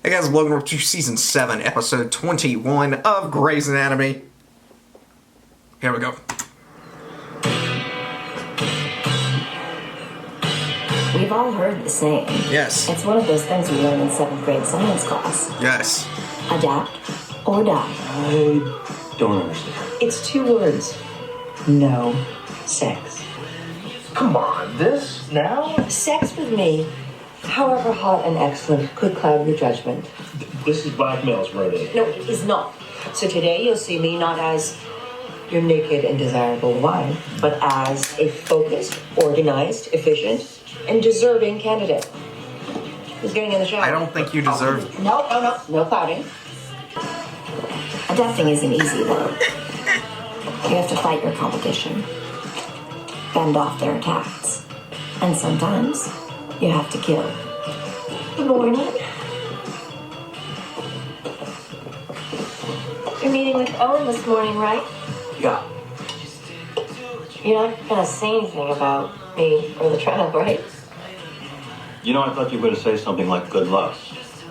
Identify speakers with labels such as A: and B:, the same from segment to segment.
A: Hey guys, Logan Richardson, Season 7, Episode 21 of Grey's Anatomy. Here we go.
B: We've all heard the saying.
A: Yes.
B: It's one of those things we learn in 7th grade science class.
A: Yes.
B: Adapt or die.
C: I don't understand.
D: It's 2 words. No sex.
C: Come on, this now?
D: Sex with me, however hot and excellent, could cloud your judgment.
C: This is blackmail's verdict.
D: No, it is not. So today you'll see me not as your naked and desirable wife, but as a focused, organized, efficient, and deserving candidate. Who's getting in the shower?
A: I don't think you deserve...
D: No clouding.
B: Adapting isn't easy, though. You have to fight your competition, fend off their attacks, and sometimes you have to kill.
D: Good morning. You're meeting with Owen this morning, right?
C: Yeah.
D: You're not gonna say anything about me or the trial, right?
C: You know, I thought you were going to say something like good luck.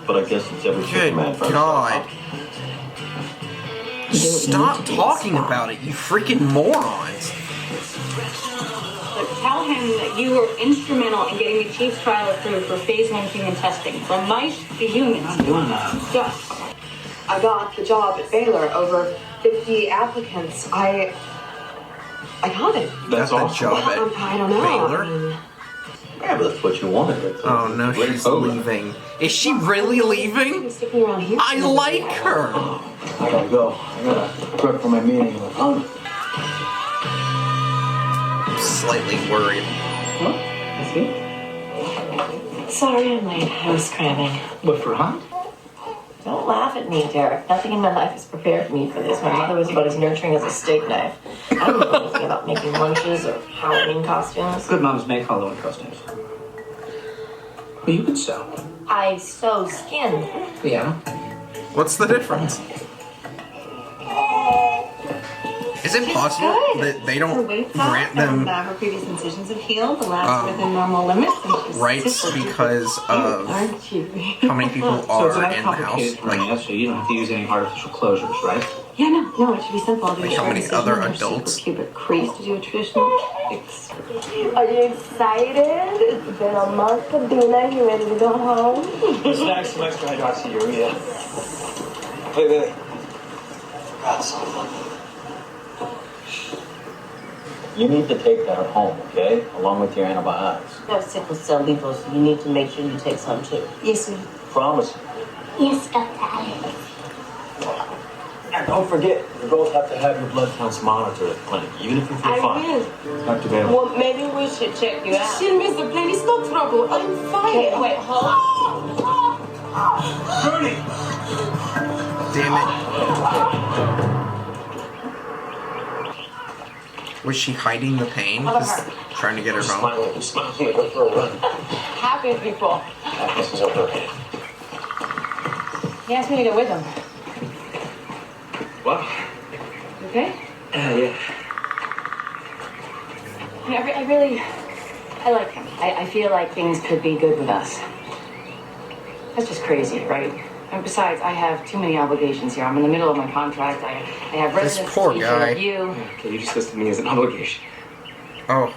C: But I guess it's every chicken man for
A: God.
B: You
A: Stop talking about it, you freaking morons.
E: But tell him that you were instrumental in getting the Chiefs trial approved for phase 1 human testing, from mice to humans.
C: I'm doing that.
E: Yeah.
F: I got the job at Baylor. Over 50 applicants. I got it.
C: That's
A: the
C: awesome.
A: job at
F: I don't know.
A: Baylor?
C: Yeah, but that's what you wanted.
A: Oh no, she's leaving. Is she really leaving?
F: Sticking around here.
A: I like her.
C: I gotta go. I gotta prep for my meeting with Hunt.
A: I'm slightly worried.
C: What? I see.
D: Sorry I'm late. I was cramming.
C: What, for Hunt?
D: Don't laugh at me, Derek. Nothing in my life has prepared me for this. My mother was about as nurturing as a steak knife. I don't know anything about making lunches or Halloween costumes.
G: Good moms make Halloween costumes. But you could sew.
D: I sew skin.
G: Yeah.
A: What's the difference? Is it possible that they don't grant them
E: Her previous incisions have healed. The lab's within normal limits. And she's
A: rights
E: super
A: because of
D: Aren't you?
A: how many people
G: So it's
A: are
G: not
A: in the
G: complicated
A: house?
G: for me, so you don't have to use any artificial closures, right?
E: Yeah, no, it should be simple. I'll do
A: Like
E: a
A: how
E: short
A: many
E: incision
A: other
E: or
A: adults?
E: super cubic crease to do a traditional fix.
F: Are you excited? It's been a month of Dina. You ready to go home?
G: Snag some extra hydroxyurea. Wait.
C: You need to take that at home, okay? Along with your antibiotics.
D: You have sickle cell levels, so you need to make sure you take some too.
E: Yes, sir.
C: Promise.
H: Yes, Dr. Alex.
C: And don't forget, you both have to have your blood counts monitored at the clinic, even if you feel fine.
F: will.
C: Dr. Bailey.
F: Well, maybe we should check you out.
E: Mr. Plain, it's no trouble. I'm fine.
F: Okay, wait, hold on.
C: Bernie!
A: Damn it. Was she hiding the pain? Just trying to get her home?
C: Smiling, go for a run.
F: Happy people.
C: This is over.
E: He asked me to go with him.
C: What?
E: You okay?
C: Yeah.
E: I like him. I feel like things could be good with us. That's just crazy, right? And besides, I have too many obligations here. I'm in the middle of my contract. I have
A: This
E: residence
A: poor
E: to
A: guy.
E: review.
G: Okay, you just listed me as an obligation.
A: Oh,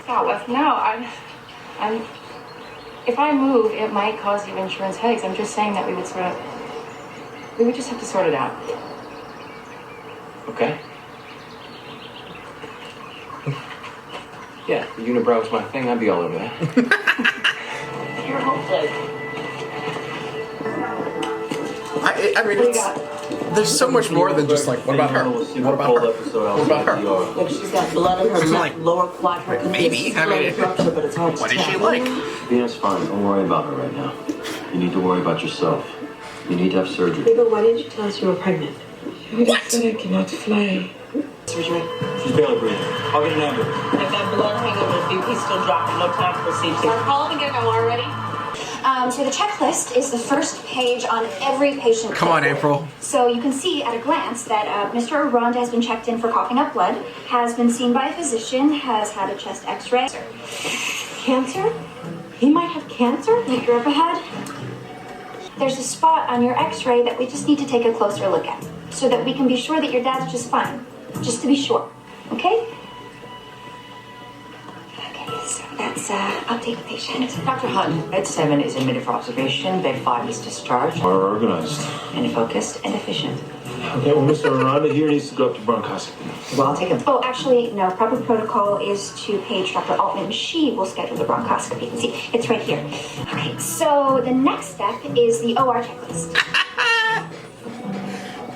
E: Stop, Wes. No, I'm. If I move, it might cause you insurance headaches. I'm just saying that we would just have to sort it out.
G: Okay. Yeah, if the unibrow was my thing, I'd be all over that.
D: You're hopeless.
A: I mean, there's so much more than just like, what about her? What about her? What about her?
D: Look, she's got blood in her
A: Like,
D: lower quadrant.
A: maybe, I mean,
D: But it's hard to
A: What is she
D: tell.
A: like?
C: Venus, fine. Don't worry about her right now. You need to worry about yourself. You need to have surgery.
F: But why didn't you tell us you were pregnant?
A: What?
F: said I cannot fly.
D: Surgery.
C: She's barely breathing. I'll get an ambulance.
D: If that blood hangover BP still dropping, no time for CT.
E: Call up and get my water ready.
H: So the checklist is the first page on every patient.
A: Come on, April.
H: So you can see at a glance that Mr. Aranda has been checked in for coughing up blood, has been seen by a physician, has had a chest x-ray.
D: Cancer? He might have cancer?
H: Lift her up ahead. there's a spot on your x-ray that we just need to take a closer look at so that we can be sure that your dad's just fine. Just to be sure, okay? Okay, so that's update the patient.
D: Dr. Hunt, bed 7 is admitted for observation, bed 5 is discharged.
C: Are organized.
D: And focused and efficient.
C: Okay, well, Mr. Aranda here needs to go up to bronchoscopy.
D: Well, I'll take him.
H: Oh, actually, no. Proper protocol is to page Dr. Altman. She will schedule the bronchoscopy. See, it's right here. Okay, so the next step is the OR checklist.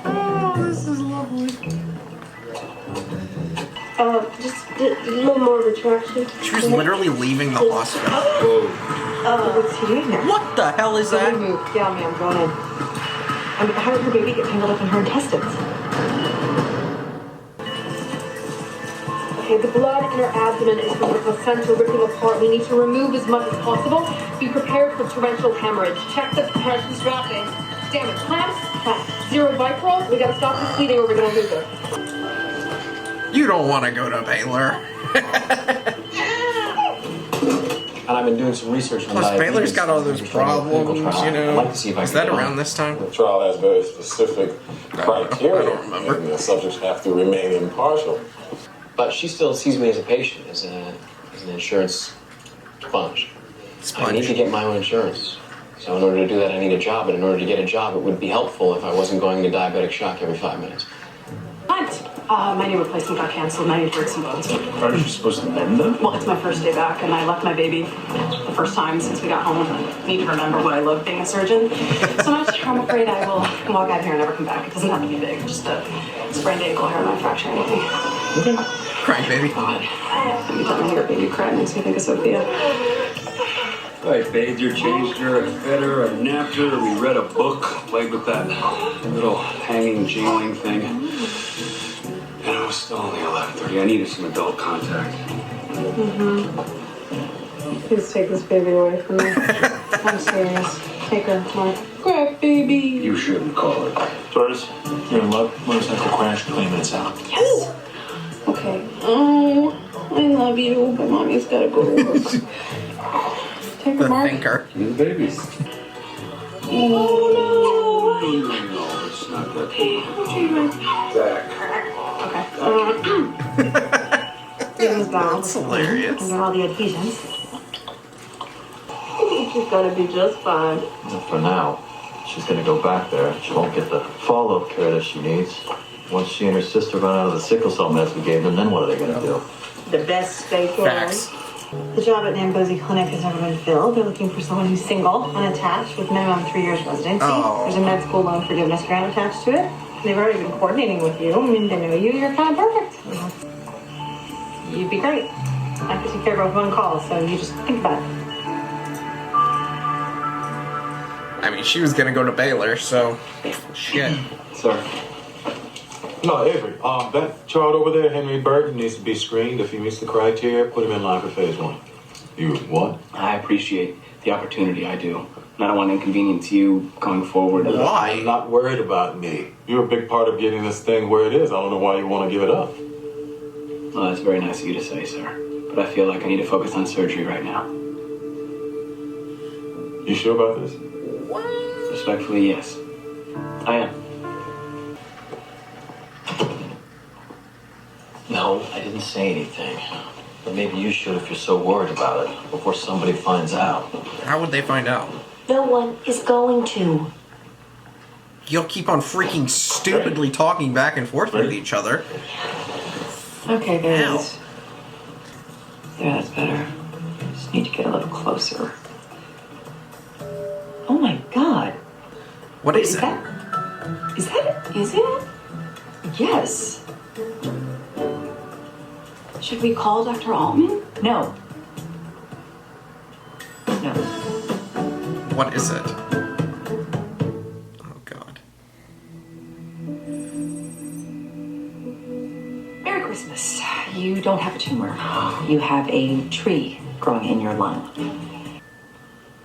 A: Oh, this is lovely.
F: Just a little more retraction.
A: She was literally leaving the hospital.
F: What's he doing there?
A: What the hell is that?
F: Move. Yeah, ma'am, go ahead. I mean, how did her baby get tangled up in her intestines? Okay, the blood in her abdomen is from the placenta ripping apart. We need to remove as much as possible. Be prepared for torrential hemorrhage. Check the compression strapping. Damn it, clamps? Zero Vicryl? We gotta stop this bleeding or we're gonna lose her.
A: You don't want to go to Baylor.
C: And I've been doing some research on
A: Plus,
C: diabetes.
A: Baylor's got all those problems, you know.
C: I'd like to see if I
A: Is
C: can
A: that
C: get on.
A: around this time?
I: The trial has very specific criteria.
A: I don't remember.
I: And the subjects have to remain impartial.
C: But she still sees me as a patient, as an insurance sponge. I need to get my own insurance. So in order to do that, I need a job. And in order to get a job, it would be helpful if I wasn't going into diabetic shock every 5 minutes.
F: Hunt! My knee replacement got canceled and I need to break some bones.
C: Aren't you supposed to mend them?
F: Well, it's my first day back and I left my baby the first time since we got home. I need to remember what I love being a surgeon. So I'm afraid I will walk out here and never come back. It doesn't have to be big, just a sprained ankle, hairline fracture, anything.
C: Okay.
A: Crying baby.
F: God. Every time I hear a baby cry, it makes me think of Sophia.
G: I bathed her, changed her, I fed her, I napped her, we read a book, played with that little hanging jailing thing. And it was still only 11:30. I needed some adult contact.
F: Please take this baby away from me. I'm serious. Take her, Mark. Grab baby.
G: You shouldn't call her.
C: Tortoise, you're in luck. Motorcycle crash, 20 minutes out.
F: Yes. Okay. Oh, I love you, but mommy's gotta go to work. Take her,
A: The
F: Mark.
A: thinker.
G: You the baby.
F: Oh
G: No, it's not that big. Back.
F: no. Give his
A: That's
F: balance.
A: hilarious.
F: And then all the adhesions. She's gonna be just fine.
J: For now, she's gonna go back there. She won't get the follow-up care that she needs. Once she and her sister run out of the sickle cell meds we gave them, then what are they gonna do?
F: The best they can.
A: Facts.
F: The job at Nambosi Clinic has never been filled. They're looking for someone who's single, unattached, with minimum 3 years residency.
A: Oh.
F: There's a med school loan forgiveness grant attached to it. They've already been coordinating with you. I mean, they know you. You're kind of perfect. You'd be great. I could take care of one call, so you just think about it.
A: I mean, she was gonna go to Baylor, so shit.
C: Sir.
I: No, Avery, that child over there, Henry Burton, needs to be screened. If he meets the criteria, put him in line for phase 1. You what?
G: I appreciate the opportunity, I do. And I don't want to inconvenience you going forward.
A: Why?
I: I'm not worried about me. You're a big part of getting this thing where it is. I don't know why you want to give it up.
G: Well, that's very nice of you to say, sir. But I feel like I need to focus on surgery right now.
I: You sure about this?
G: Respectfully, yes. I am.
J: No, I didn't say anything. But maybe you should if you're so worried about it, before somebody finds out.
A: How would they find out?
D: No one is going to.
A: You'll keep on freaking stupidly talking back and forth with each other.
F: Okay, there
A: Ow.
F: it is. There, that's better. Just need to get a little closer. Oh my god.
A: What is it?
F: Is it? Yes. Should we call Dr. Altman?
D: No. No.
A: What is it? Oh god.
D: Merry Christmas. You don't have a tumor. You have a tree growing in your lung.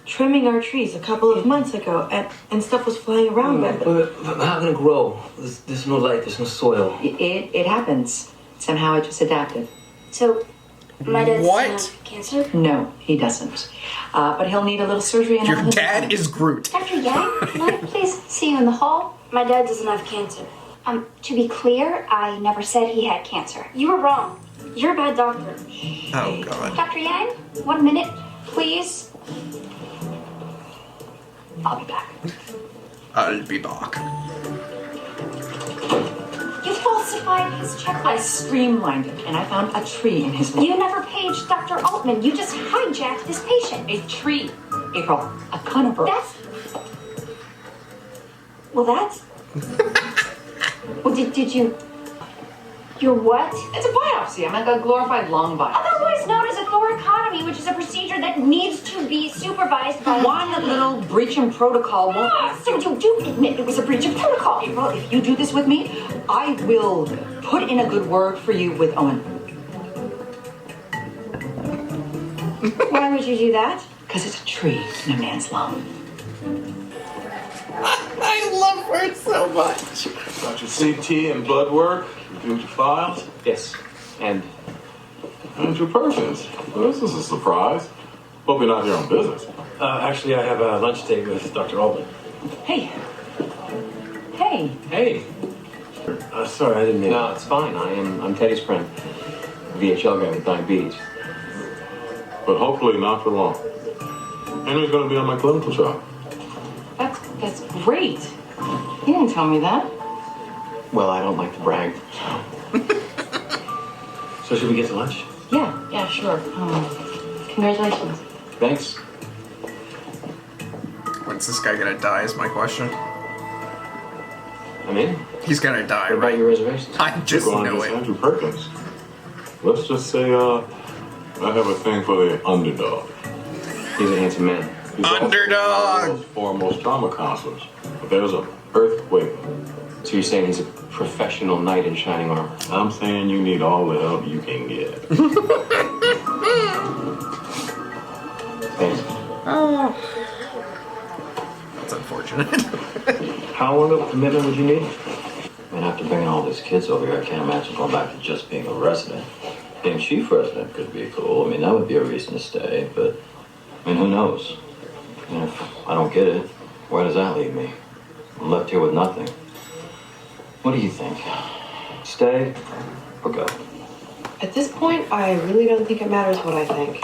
F: Trimming our trees a couple of months ago, and stuff was flying around.
C: But how can it grow? There's no light, there's no soil.
D: It happens. Somehow it just adapted.
H: So My dad
A: What?
H: doesn't have cancer.
D: No, he doesn't. But he'll need a little surgery. And
A: Your dad is Groot.
H: Dr. Yang, can I please see you in the hall? My dad doesn't have cancer. To be clear, I never said he had cancer. You were wrong. You're a bad doctor.
A: Oh, God.
H: Dr. Yang, 1 minute, please.
D: I'll be back.
A: I'll be back.
H: You falsified his checklist.
D: I streamlined it, and I found a tree in his room.
H: You never paged Dr. Altman. You just hijacked his patient.
D: A tree. April, a conifer.
H: Well, did you... Your what?
D: It's a biopsy. I'm like a glorified lung biopsy.
H: Otherwise known as a thoracotomy, which is a procedure that needs to be supervised by...
D: One little breach in protocol won't...
H: So you do admit it was a breach of protocol.
D: April, if you do this with me, I will put in a good word for you with Owen.
H: Why would you do that?
D: Because it's a tree in a man's lung.
A: I love her so much.
I: Got your CT and blood work? Reviewed your files?
C: Yes. And
I: And your persons? Well, this is a surprise. Hope you're not here on business.
K: Actually, I have a lunch date with Dr. Altman.
D: Hey. Hey.
C: hey.
K: Sorry, I didn't mean.
C: No, it's fine. I'm Teddy's friend. VHL guy with diabetes.
I: But hopefully not for long. Henry's going to be on my clinical trial.
D: That's great. You didn't tell me that.
C: Well, I don't like to brag.
K: So should we get to lunch?
D: Yeah, sure. Congratulations.
C: Thanks.
A: When's this guy gonna die is my question.
C: I'm in.
A: He's gonna die,
C: What about
A: right?
C: your reservations?
A: I just
I: You're going
A: know
I: against
A: it.
I: Andrew Perkins. Let's just say, I have a thing for the underdog.
C: He's a handsome man.
I: He's also
A: Underdog!
I: one of the world's foremost trauma counselors. But there's an earthquake.
C: So you're saying he's a professional knight in shining armor?
I: I'm saying you need all the help you can get.
C: Thanks.
A: That's unfortunate.
J: How long of a commitment would you need? I mean, after bringing all these kids over here, I can't imagine going back to just being a resident. Being chief resident could be cool. I mean, that would be a reason to stay, but, I mean, who knows? And if I don't get it, where does that leave me? I'm left here with nothing. What do you think? Stay or go?
L: At this point, I really don't think it matters what I think.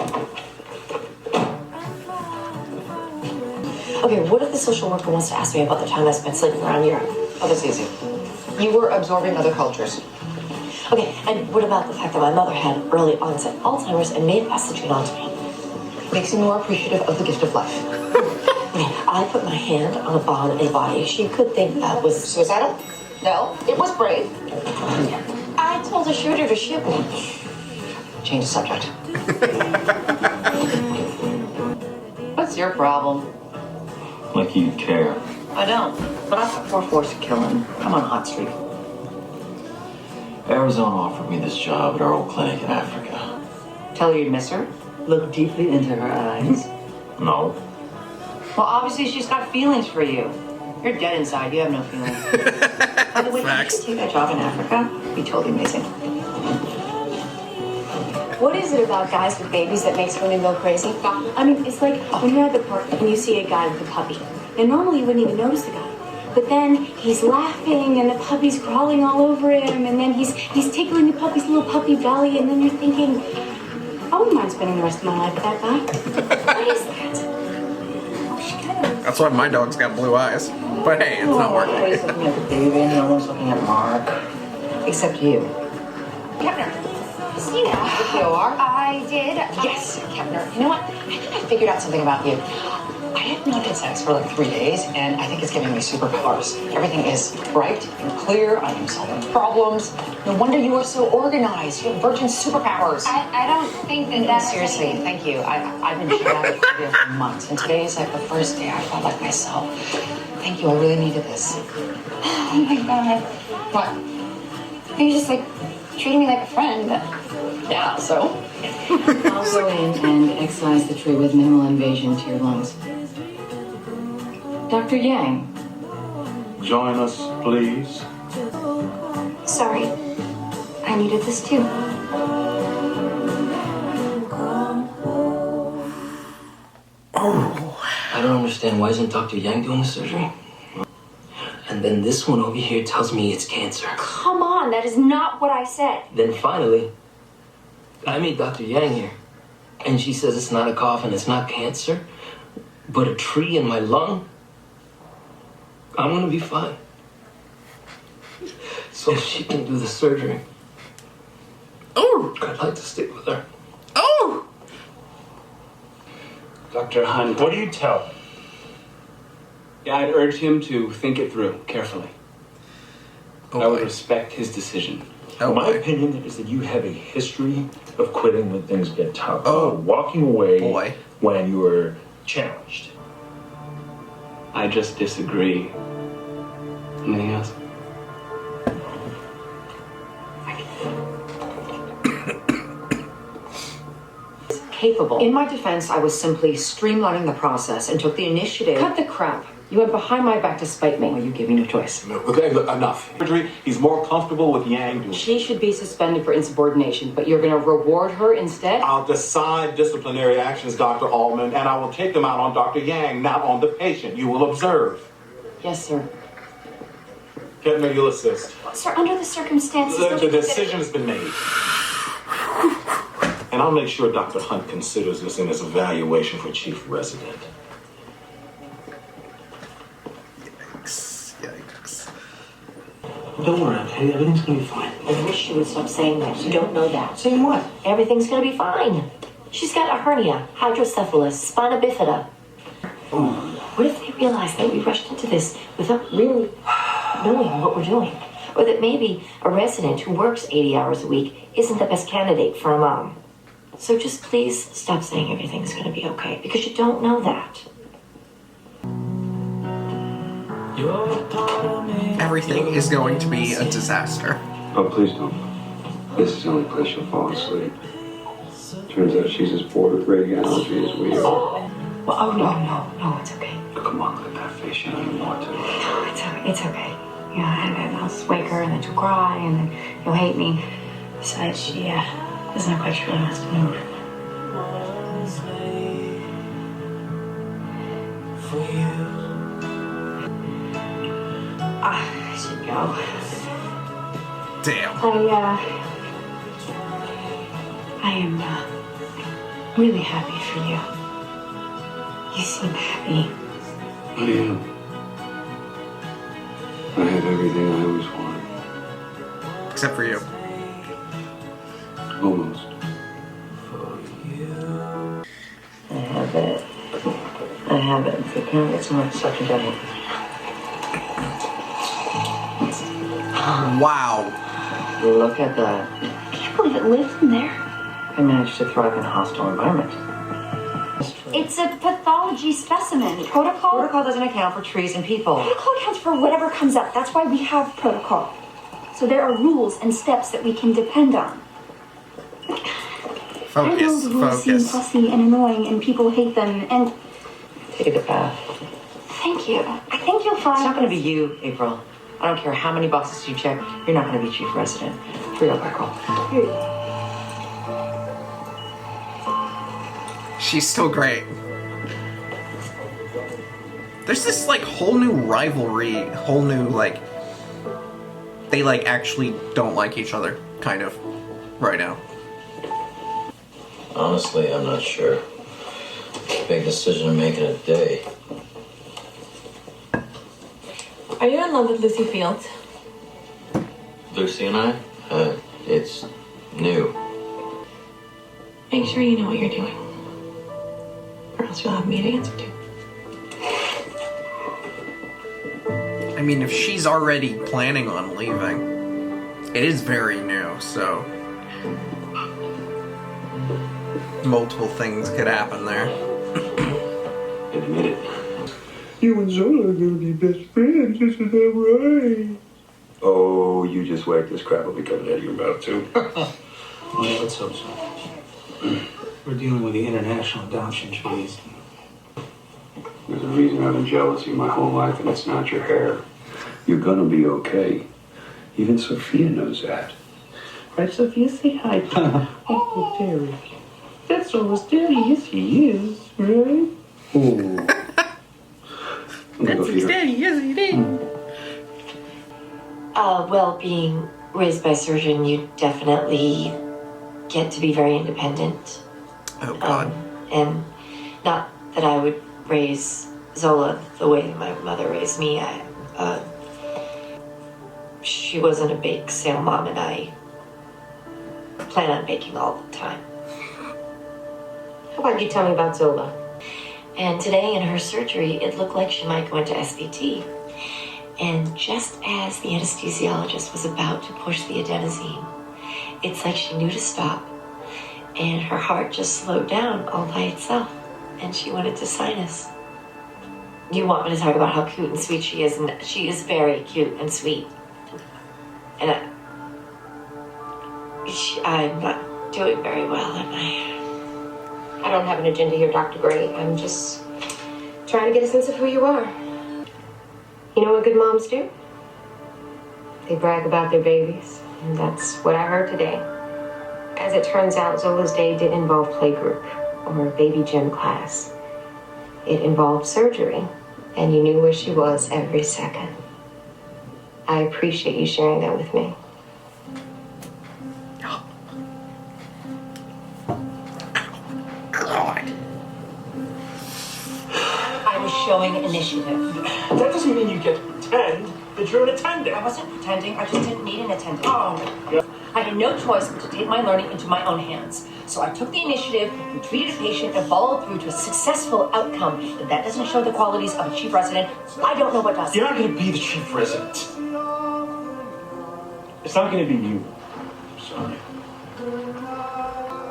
B: Okay, what if the social worker wants to ask me about the time I spent sleeping around Europe?
D: Oh, that's easy. You were absorbing other cultures.
B: Okay, and what about the fact that my mother had early onset Alzheimer's and may have passed the gene on to me?
D: Makes you more appreciative of the gift of life.
B: Okay, I put my hand on a bomb in a body. She could think that was
D: Suicidal? No, it was brave.
B: I told the shooter to shoot me.
D: Change the subject. What's your problem?
J: Like you'd care.
D: I don't. But I took 4 force to kill him. I'm on a hot streak.
J: Arizona offered me this job at our old clinic in Africa.
D: Tell her you miss her. Look deeply into her eyes.
J: No.
D: Well, obviously she's got feelings for you. You're dead inside. You have no feelings. By the way, you should take that job in Africa. It'd be totally amazing.
H: What is it about guys with babies that makes women go crazy? I mean, it's like when you're at the park and you see a guy with a puppy. And normally you wouldn't even notice the guy. But then he's laughing and the puppy's crawling all over him. And then he's tickling the puppy's little puppy belly. And then you're thinking, I wouldn't mind spending the rest of my life with that guy. What is that?
A: That's why my dog's got blue eyes. But hey, it's not working.
D: Everybody's looking at the baby and no one's looking at Mark. Except you.
H: Kepner, see now.
D: You are?
H: I did.
D: Yes, Kepner. You know what? I think I figured out something about you. I have not had sex for like 3 days, and I think it's giving me superpowers. Everything is bright and clear. I am solving problems. No wonder you are so organized. You have virgin superpowers.
H: I don't think that that's...
D: Seriously, thank you. I've been shut out of Korea for months, and today is like the first day I felt like myself. Thank you. I really needed this.
H: Oh my God.
D: What?
H: You're just like treating me like a friend.
D: Yeah, so?
L: I'll go in and excise the tree with minimal invasion to your lungs. Dr. Yang.
I: Join us, please.
H: Sorry. I needed this too.
M: I don't understand. Why isn't Dr. Yang doing the surgery? And then this one over here tells me it's cancer.
H: Come on, that is not what I said.
M: Then finally, I meet Dr. Yang here. And she says it's not a cough and it's not cancer, but a tree in my lung. I'm gonna be fine. So if she can do the surgery, I'd like to stick with her.
N: Dr. Hunt, what do you tell him? Yeah, I'd urge him to think it through carefully. I would respect his decision.
K: My opinion is that you have a history of quitting when things get tough. Walking away when you are challenged.
N: I just disagree. Anything else?
D: Capable. In my defense, I was simply streamlining the process and took the initiative. Cut the crap. You went behind my back to spite me. Well, you gave me no choice.
I: Okay, look, enough. He's more comfortable with Yang doing.
D: She should be suspended for insubordination, but you're going to reward her instead?
I: I'll decide disciplinary actions, Dr. Altman, and I will take them out on Dr. Yang, not on the patient. You will observe.
D: Yes, sir.
I: Ketman, you'll assist.
H: Sir, under the circumstances...
I: The decision has been made. And I'll make sure Dr. Hunt considers this in his evaluation for chief resident.
M: Yikes.
O: Don't worry, okay? Everything's gonna be fine.
B: I wish you would stop saying that. You don't know that.
O: Saying what?
B: Everything's gonna be fine. She's got a hernia, hydrocephalus, spina bifida. What if they realize that we rushed into this without really knowing what we're doing? Or that maybe a resident who works 80 hours a week isn't the best candidate for a mom? So just please stop saying everything's gonna be okay, because you don't know that.
A: Everything is going to be a disaster.
P: Oh, please don't. This is the only place she'll fall asleep. Turns out she's as bored with radiology as we are.
B: Well, no, it's okay.
P: Come on, look at that face. You don't even want to.
B: No, it's okay. Yeah, and I'll just wake her, and then she'll cry, and then you'll hate me. Besides, she doesn't look like she really wants to move. I should go.
A: Damn.
B: I am really happy for you. You seem happy.
P: I am. I have everything I always wanted.
A: Except for you.
P: Almost.
D: I have it. If you can't get some such a devil.
A: Wow.
D: Look at that.
H: I can't believe it lives in there.
D: I managed to thrive in a hostile environment.
H: It's a pathology specimen. Protocol
D: doesn't account for trees and people.
H: Protocol accounts for whatever comes up. That's why we have protocol. So there are rules and steps that we can depend on. I know the rules seem fussy and annoying and people hate them and...
D: Take a bath.
H: Thank you. I think you'll find...
D: It's not going to be you, April. I don't care how many boxes you check. You're not going to be chief resident. Real April.
A: She's still great. There's this like whole new rivalry, whole new like they like actually don't like each other, kind of, right now.
J: Honestly, I'm not sure. Big decision to make in a day.
F: Are you in love with Lucy Fields?
J: Lucy and I? It's new.
F: Make sure you know what you're doing. Or else you'll have me to answer to.
A: I mean, if she's already planning on leaving, it is very new, so multiple things could happen there.
P: Admit it.
K: You and Zola are gonna be best friends, isn't that right?
P: Oh, you just whacked this crap will be coming out of your mouth, too.
O: Well, yeah, let's hope so. We're dealing with the international adoption treaties.
P: There's a reason I've been jealousy my whole life, and it's not your hair. You're gonna be okay. Even Sophia knows that.
O: Right, Sophia, say hi to Uncle Terry. That's almost Terry, yes he is, right?
P: Ooh.
A: That's his daddy. Yes, he did.
B: Well, being raised by a surgeon, you definitely get to be very independent.
A: Oh, God.
B: And not that I would raise Zola the way my mother raised me. She wasn't a bake sale mom, and I plan on baking all the time.
D: How about you tell me about Zola?
B: And today in her surgery, it looked like she might go into SVT. And just as the anesthesiologist was about to push the adenosine, it's like she knew to stop, and her heart just slowed down all by itself, and she went into sinus. You want me to talk about how cute and sweet she is, and she is very cute and sweet. And I'm not doing very well, am I?
D: I don't have an agenda here, Dr. Gray. I'm just trying to get a sense of who you are. You know what good moms do? They brag about their babies, and that's what I heard today. As it turns out, Zola's day didn't involve playgroup or baby gym class. It involved surgery, and you knew where she was every second. I appreciate you sharing that with me.
Q: I was showing initiative.
K: That doesn't mean you get to pretend that you're an attendant.
Q: I wasn't pretending, I just didn't need an attendant. Oh. I had no choice but to take my learning into my own hands. So I took the initiative, we treated a patient, and followed through to a successful outcome. If that doesn't show the qualities of a chief resident, I don't know what does.
K: You're not going to be the chief resident. It's not going to be you. Sorry.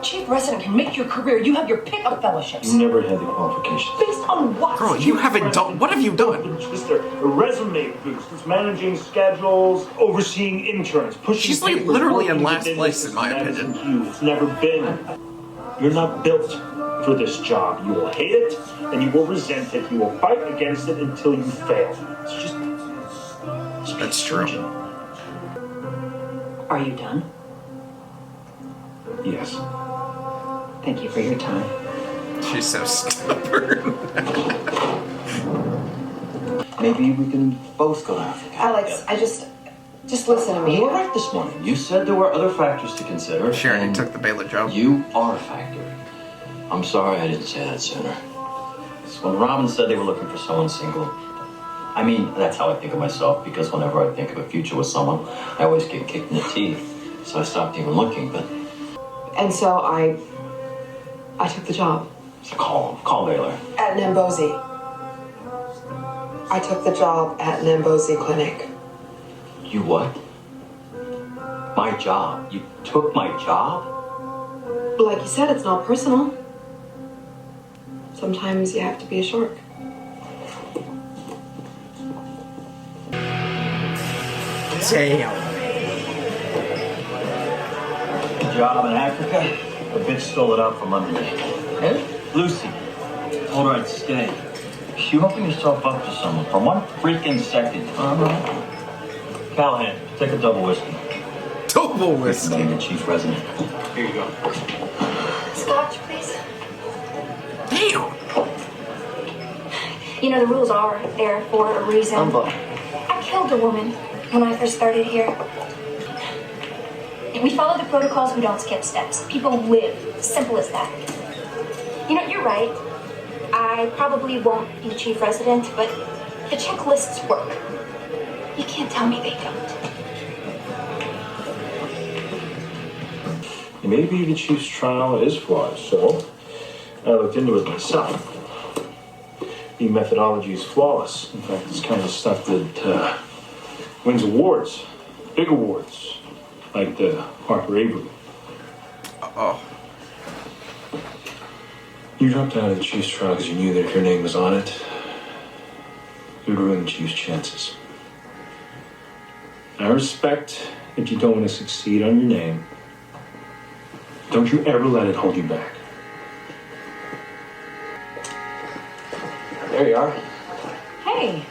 Q: Chief resident can make your career. You have your pick of fellowships.
K: You never had the qualifications.
Q: Based on what?
A: Girl, you haven't done. What have you done?
K: It's just a resume boost. It's managing schedules, overseeing interns, pushing.
A: She's like
K: papers,
A: literally in
K: working
A: last
K: with
A: place, in my
K: businesses,
A: opinion.
K: managing you. It's never been. You're not built for this job. You will hate it, and you will resent it. You will fight against it until you fail. It's just.
A: That's true.
Q: Are you done?
K: Yes.
Q: Thank you for your time.
A: She's so stubborn.
J: Maybe we can both go to Africa.
D: Alex, I just listen to me.
J: You were right this morning. You said there were other factors to consider.
A: Sure, and took the Baylor job.
J: You are a factor. I'm sorry I didn't say that sooner. So when Robin said they were looking for someone single, I mean, that's how I think of myself, because whenever I think of a future with someone, I always get kicked in the teeth. So I stopped even looking, but...
D: And so I took the job.
J: So call Baylor.
D: At Nambozi. I took the job at Nambozi Clinic.
J: You what? My job? You took my job?
D: Like you said, it's not personal. Sometimes you have to be a shark.
A: Damn.
J: Job in Africa? A bitch stole it out from under me.
M: Eh?
J: Lucy, all right, stay. You open yourself up to someone for one freaking second. Callahan, take a double whiskey.
A: Double whiskey.
J: I'm the chief resident.
K: Here you go.
H: Scotch, please.
A: Damn.
H: You know, the rules are there for a reason.
M: I'm fine.
H: I killed a woman when I first started here. We follow the protocols, we don't skip steps. People live. Simple as that. You know, you're right. I probably won't be chief resident, but the checklists work. You can't tell me they don't.
K: Maybe the chief's trial is flawed, so I looked into it myself. The methodology is flawless. In fact, it's kind of stuff that wins awards, big awards, like the Harper Avery.
A: Uh-oh.
K: You dropped out of the chief's trial because you knew that if your name was on it, it would ruin the chief's chances. I respect that you don't want to succeed on your name. Don't you ever let it hold you back.
C: There you are.
D: Hey,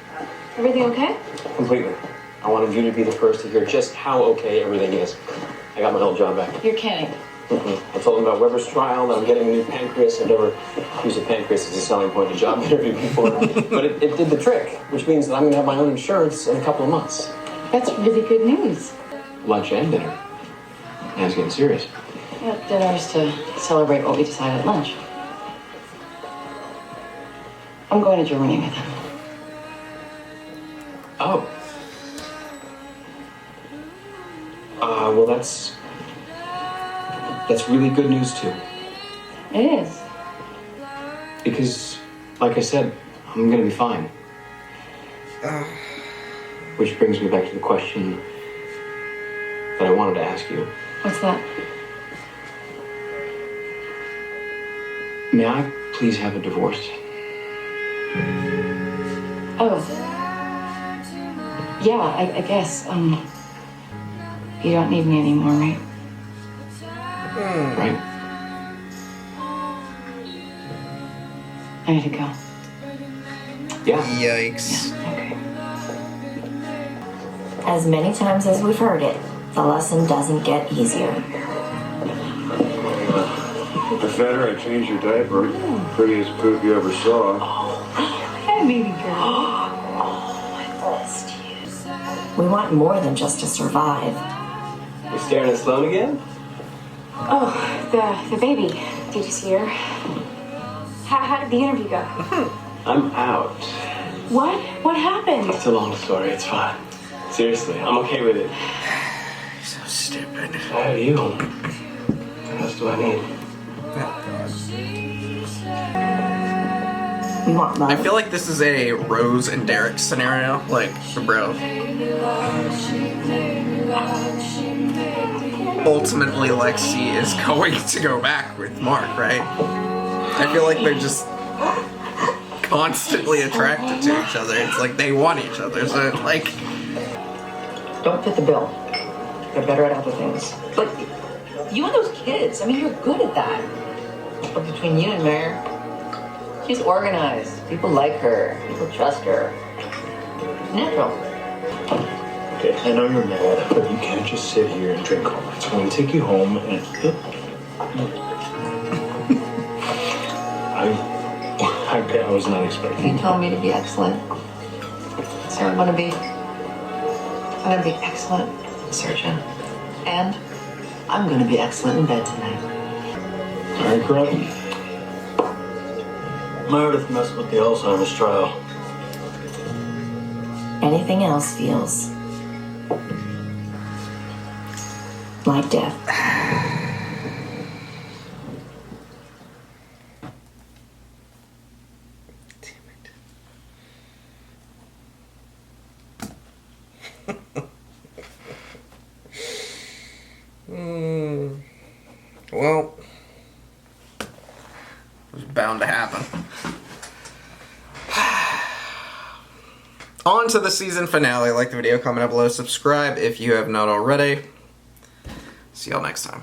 D: everything okay?
C: Completely. I wanted you to be the first to hear just how okay everything is. I got my old job back.
L: You're kidding.
C: I told him about Weber's trial, that I'm getting a new pancreas. I've never used a pancreas as a selling point in a job interview before. But it did the trick, which means that I'm going to have my own insurance in a couple of months.
H: That's really good news.
C: Lunch and dinner. Now it's getting serious.
L: Yeah, dinner is to celebrate what we decided at lunch. I'm going to Germany with him.
C: Oh. Well, that's really good news, too.
H: It is.
C: Because, like I said, I'm gonna be fine. Which brings me back to the question that I wanted to ask you.
H: What's that?
C: May I please have a divorce?
H: Oh. Yeah, I guess. You don't need me anymore, right?
C: Right.
H: I need to go.
C: Yeah.
A: Yikes.
B: As many times as we've heard it, the lesson doesn't get easier.
I: The fatter I changed your diaper, prettiest poop you ever saw.
H: Hey, baby girl.
B: We want more than just to survive.
C: You're staring at Sloan again?
H: Oh, the baby. Did you see her? How did the interview go?
C: I'm out.
H: What? What happened?
C: It's a long story, it's fine. Seriously, I'm okay with it.
A: So stupid.
C: I have you. What else do I need?
B: We want love.
A: I feel like this is a Rose and Derek scenario, like, bro. Ultimately, Lexi is going to go back with Mark, right? I feel like they're just constantly attracted to each other. It's like they want each other, so like...
D: Don't fit the bill. They're better at other things. But you and those kids, I mean, you're good at that. But between you and Mare, she's organized. People like her. People trust her. Natural.
K: Okay, I know you're mad, but you can't just sit here and drink all night. So I'm gonna take you home and... I was not expecting.
D: You told me to be excellent. So I'm gonna be excellent surgeon. And I'm gonna be excellent in bed tonight.
K: All right, Greg. Meredith messed with the Alzheimer's trial.
B: Anything else feels like death.
A: Well, it was bound to happen. On to the season finale. Like the video, comment down below, subscribe if you have not already. See y'all next time.